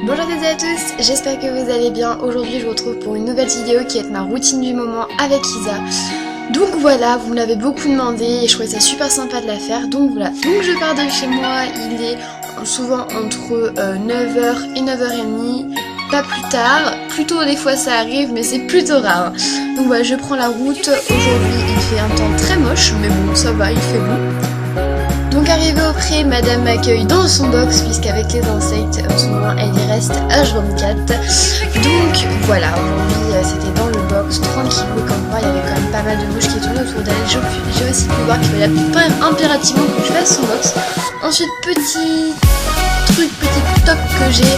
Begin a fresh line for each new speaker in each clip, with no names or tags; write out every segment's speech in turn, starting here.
Bonjour à toutes et à tous, j'espère que vous allez bien. Aujourd'hui je vous retrouve pour une nouvelle vidéo qui est ma routine du moment avec Isa. Donc voilà, vous me l'avez beaucoup demandé et je trouvais ça super sympa de la faire. Donc voilà, donc je pars de chez moi, il est souvent entre 9h et 9h30. Pas plus tard, plutôt des fois ça arrive mais c'est plutôt rare. Donc voilà, je prends la route, aujourd'hui il fait un temps très moche mais bon ça va, il fait beau. Donc arrivée au pré, madame m'accueille dans son box puisqu'avec les insectes en ce moment elle y reste H24. Donc voilà, aujourd'hui c'était dans le box, tranquillou comme moi, il y avait quand même pas mal de mouches qui tournaient autour d'elle. J'ai aussi pu voir qu'il fallait impérativement que je fasse son box. Ensuite petit toc que j'ai,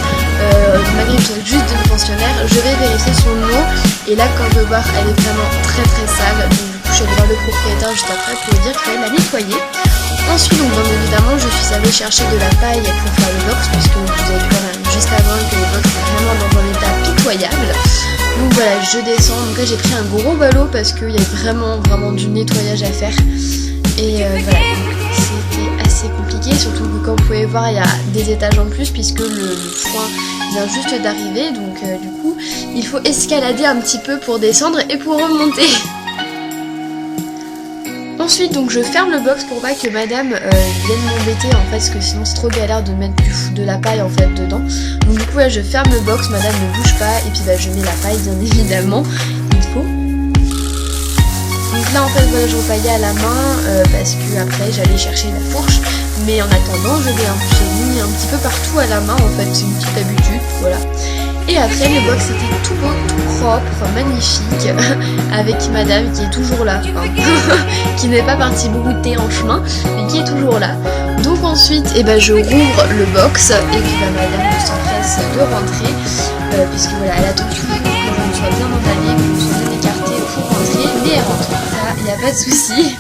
malgré que je sois juste de pensionnaire, je vais vérifier son eau et là quand on peut voir elle est vraiment très sale, donc du coup je suis allée voir le propriétaire juste après pour lui dire qu'il fallait la nettoyer. Ensuite donc bien évidemment je suis allée chercher de la paille pour faire le box puisque vous avez vu quand même juste avant que le box est vraiment dans un état pitoyable. Donc voilà, je descends, donc là j'ai pris un gros ballot parce qu'il y a vraiment du nettoyage à faire et voilà, c'était assez compliqué, surtout que comme vous pouvez voir il y a des étages en plus puisque le foin vient juste d'arriver, donc du coup il faut escalader un petit peu pour descendre et pour remonter. Ensuite donc je ferme le box pour pas que madame vienne m'embêter en fait parce que sinon c'est trop galère de mettre de la paille en fait dedans. Donc du coup là je ferme le box, madame ne bouge pas et puis bah, je mets la paille bien évidemment, il faut. Donc là en fait voilà, je repaillais à la main parce que après j'allais chercher la fourche, mais en attendant j'ai mis un petit peu partout à la main en fait, c'est une petite habitude, voilà. Et après le box était tout beau, tout propre, magnifique, avec madame qui est toujours là, qui n'est pas partie brouter en chemin, mais qui est toujours là. Donc ensuite je rouvre le box et puis madame s'empresse de rentrer, puisque voilà, elle attend toujours que je me sois bien emballée, que je me sois bien écartée pour rentrer, mais elle rentre, ça il n'y a pas de souci.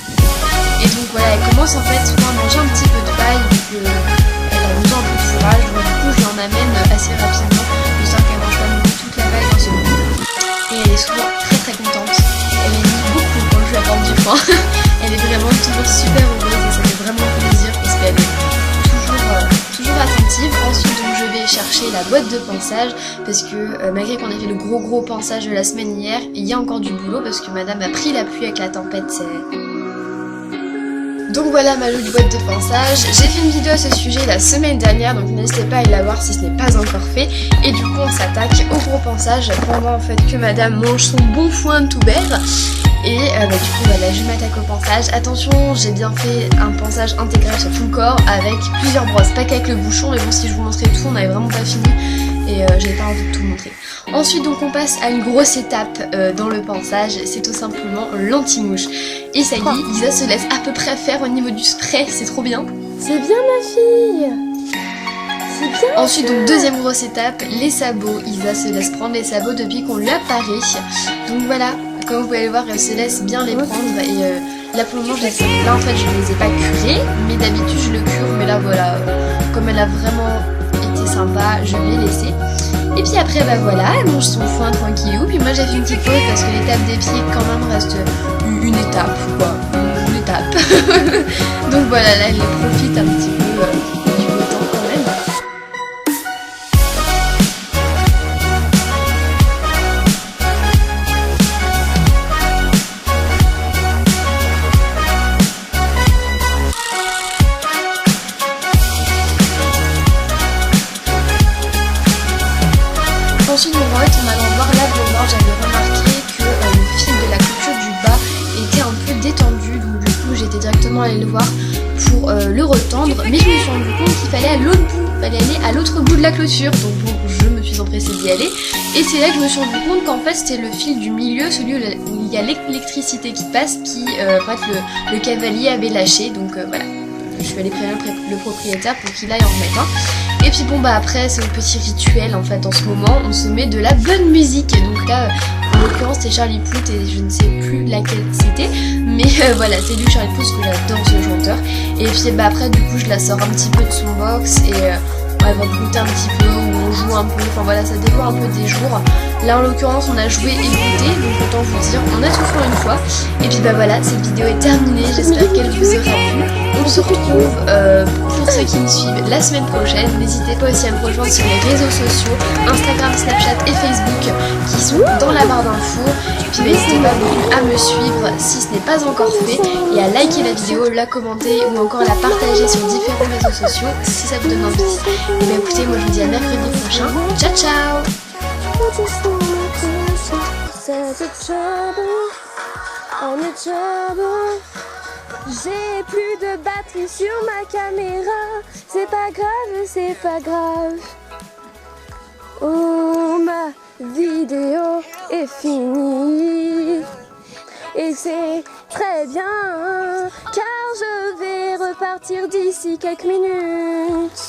Et donc voilà, elle commence en fait souvent à manger un petit peu de paille, donc elle a besoin un peu de fourrage, donc du coup je l'en amène assez rapidement. Qu'elle mange pas toute la paille dans ce moment. Et elle est souvent très contente. Elle aime beaucoup quand je lui apporte du foin. Elle est vraiment toujours super heureuse et ça fait vraiment plaisir parce qu'elle est toujours attentive. Ensuite donc je vais chercher la boîte de pansage parce que malgré qu'on ait fait le gros pansage de la semaine hier, il y a encore du boulot parce que madame a pris la pluie avec la tempête. Donc voilà ma jolie boîte de pansage. J'ai fait une vidéo à ce sujet la semaine dernière, donc n'hésitez pas à aller la voir si ce n'est pas encore fait. Et du coup on s'attaque au gros pansage pendant en fait que madame mange son bon foin tout vert. Et du coup voilà, je m'attaque au pansage. Attention, j'ai bien fait un pansage intégral sur tout le corps avec plusieurs brosses, pas qu'avec le bouchon, mais bon si je vous montrais tout on n'avait vraiment pas fini. Et j'avais pas envie de tout montrer. Ensuite donc on passe à une grosse étape dans le pansage, c'est tout simplement l'anti-mouche. Et ça y est, Isa se laisse à peu près faire au niveau du spray, c'est trop bien.
C'est bien ma fille. C'est bien.
Ensuite donc deuxième grosse étape, les sabots. Isa se laisse prendre les sabots depuis qu'on lui a paré. Donc voilà, comme vous pouvez le voir, elle se laisse bien les prendre. Et là pour le moment, là en fait je les ai pas curés, mais d'habitude je le cure. Mais là voilà, comme elle a vraiment été sympa, je l'ai laissé. Et puis après voilà, elle mange son foin tranquillou. Puis moi j'ai fait une petite pause parce que l'étape des pieds quand même reste une étape quoi, une étape. Donc voilà, là elle profite un petit peu du beau temps quand même. Ensuite on allant voir la blonde, j'avais remarqué que le fil de la clôture du bas était un peu détendu, donc du coup j'étais directement allée le voir pour le retendre, mais je me suis rendu compte qu'il fallait aller à l'autre bout de la clôture, donc bon je me suis empressée d'y aller, et c'est là que je me suis rendu compte qu'en fait c'était le fil du milieu, celui où il y a l'électricité qui passe, qui en fait le cavalier avait lâché, donc voilà. Je suis allée prévenir le propriétaire pour qu'il aille en remettre un. Et puis bon après c'est le petit rituel en fait en ce moment, on se met de la bonne musique. Et donc là en l'occurrence c'était Charlie Puth et je ne sais plus laquelle c'était. Mais voilà, c'est lui Charlie Puth, que j'adore ce chanteur. Et puis après du coup je la sors un petit peu de son box et elle va goûter un petit peu, où on joue un peu, enfin voilà, ça dépend un peu des jours. Là en l'occurrence on a joué et goûté, donc autant vous dire, on a tout fait une fois. Et puis bah voilà, cette vidéo est terminée, j'espère qu'elle vous aura plu. On se retrouve pour ceux qui me suivent la semaine prochaine. N'hésitez pas aussi à me rejoindre sur les réseaux sociaux, Instagram, Snapchat et Facebook qui sont dans la barre d'infos. Et puis n'hésitez pas non plus à me suivre si ce n'est pas encore fait et à liker la vidéo, la commenter ou encore la partager sur différents réseaux sociaux si ça vous donne envie. Et bien écoutez, moi je vous dis à mercredi prochain. Ciao ciao.
J'ai plus de batterie sur ma caméra. C'est pas grave, c'est pas grave. Oh, ma vidéo est finie. Et c'est très bien, car je vais repartir d'ici quelques minutes.